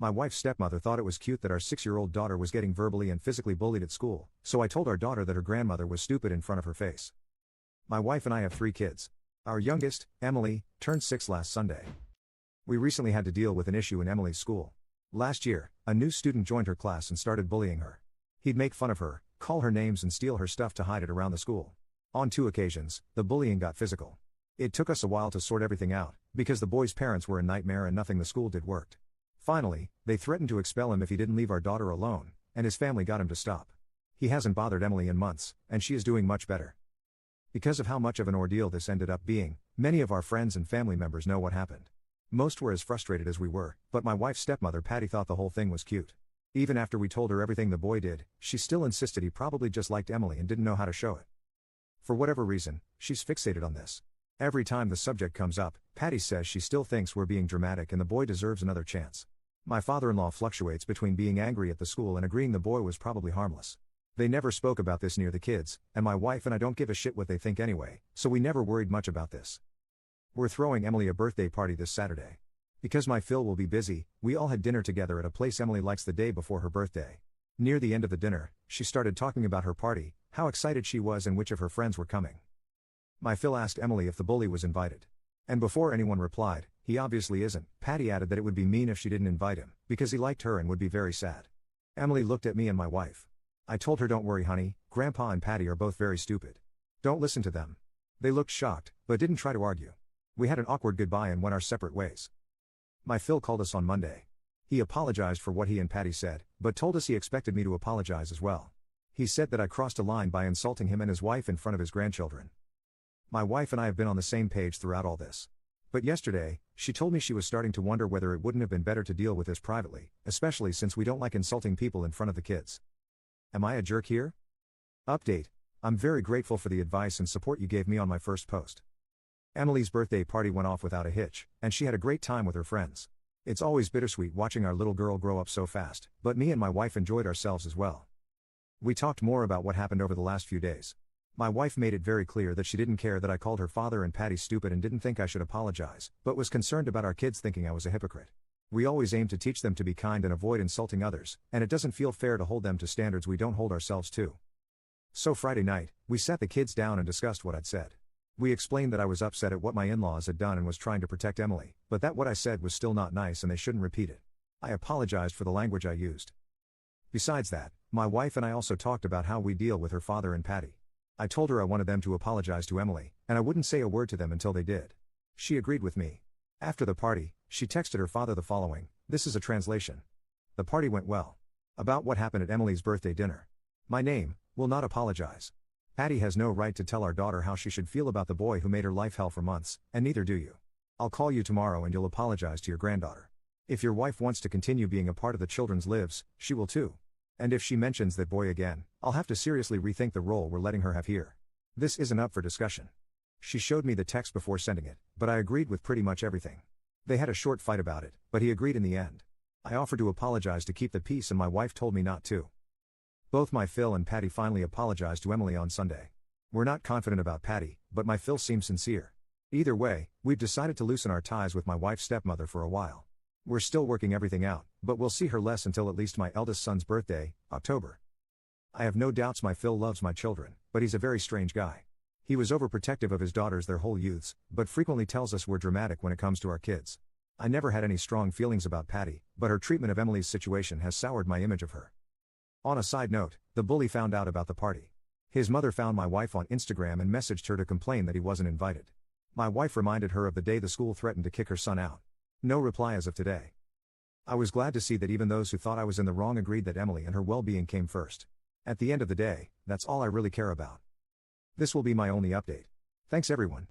My wife's stepmother thought it was cute that our 6-year-old daughter was getting verbally and physically bullied at school, so I told our daughter that her grandmother was stupid in front of her face. My wife and I have 3 kids. Our youngest, Emily, turned 6 last Sunday. We recently had to deal with an issue in Emily's school. Last year, a new student joined her class and started bullying her. He'd make fun of her, call her names and steal her stuff to hide it around the school. On 2 occasions, the bullying got physical. It took us a while to sort everything out, because the boy's parents were a nightmare and nothing the school did worked. Finally, they threatened to expel him if he didn't leave our daughter alone, and his family got him to stop. He hasn't bothered Emily in months, and she is doing much better. Because of how much of an ordeal this ended up being, many of our friends and family members know what happened. Most were as frustrated as we were, but my wife's stepmother Patty thought the whole thing was cute. Even after we told her everything the boy did, she still insisted he probably just liked Emily and didn't know how to show it. For whatever reason, she's fixated on this. Every time the subject comes up, Patty says she still thinks we're being dramatic and the boy deserves another chance. My father-in-law fluctuates between being angry at the school and agreeing the boy was probably harmless. They never spoke about this near the kids, and my wife and I don't give a shit what they think anyway, so we never worried much about this. We're throwing Emily a birthday party this Saturday. Because my Phil will be busy, we all had dinner together at a place Emily likes the day before her birthday. Near the end of the dinner, she started talking about her party, how excited she was and which of her friends were coming. My Phil asked Emily if the bully was invited. And before anyone replied, he obviously isn't, Patty added that it would be mean if she didn't invite him, because he liked her and would be very sad. Emily looked at me and my wife. I told her, don't worry honey, Grandpa and Patty are both very stupid. Don't listen to them. They looked shocked, but didn't try to argue. We had an awkward goodbye and went our separate ways. My Phil called us on Monday. He apologized for what he and Patty said, but told us he expected me to apologize as well. He said that I crossed a line by insulting him and his wife in front of his grandchildren. My wife and I have been on the same page throughout all this. But yesterday, she told me she was starting to wonder whether it wouldn't have been better to deal with this privately, especially since we don't like insulting people in front of the kids. Am I a jerk here? Update. I'm very grateful for the advice and support you gave me on my first post. Emily's birthday party went off without a hitch, and she had a great time with her friends. It's always bittersweet watching our little girl grow up so fast, but me and my wife enjoyed ourselves as well. We talked more about what happened over the last few days. My wife made it very clear that she didn't care that I called her father and Patty stupid and didn't think I should apologize, but was concerned about our kids thinking I was a hypocrite. We always aim to teach them to be kind and avoid insulting others, and it doesn't feel fair to hold them to standards we don't hold ourselves to. So Friday night, we sat the kids down and discussed what I'd said. We explained that I was upset at what my in-laws had done and was trying to protect Emily, but that what I said was still not nice and they shouldn't repeat it. I apologized for the language I used. Besides that, my wife and I also talked about how we deal with her father and Patty. I told her I wanted them to apologize to Emily, and I wouldn't say a word to them until they did. She agreed with me. After the party, she texted her father the following, this is a translation. The party went well. About what happened at Emily's birthday dinner. My name, will not apologize. Patty has no right to tell our daughter how she should feel about the boy who made her life hell for months, and neither do you. I'll call you tomorrow and you'll apologize to your granddaughter. If your wife wants to continue being a part of the children's lives, she will too. And if she mentions that boy again, I'll have to seriously rethink the role we're letting her have here. This isn't up for discussion. She showed me the text before sending it, but I agreed with pretty much everything. They had a short fight about it, but he agreed in the end. I offered to apologize to keep the peace and my wife told me not to. Both my Phil and Patty finally apologized to Emily on Sunday. We're not confident about Patty, but my Phil seems sincere. Either way, we've decided to loosen our ties with my wife's stepmother for a while. We're still working everything out, but we'll see her less until at least my eldest son's birthday, October. I have no doubts my Phil loves my children, but he's a very strange guy. He was overprotective of his daughters their whole youths, but frequently tells us we're dramatic when it comes to our kids. I never had any strong feelings about Patty, but her treatment of Emily's situation has soured my image of her. On a side note, the bully found out about the party. His mother found my wife on Instagram and messaged her to complain that he wasn't invited. My wife reminded her of the day the school threatened to kick her son out. No reply as of today. I was glad to see that even those who thought I was in the wrong agreed that Emily and her well-being came first. At the end of the day, that's all I really care about. This will be my only update. Thanks everyone.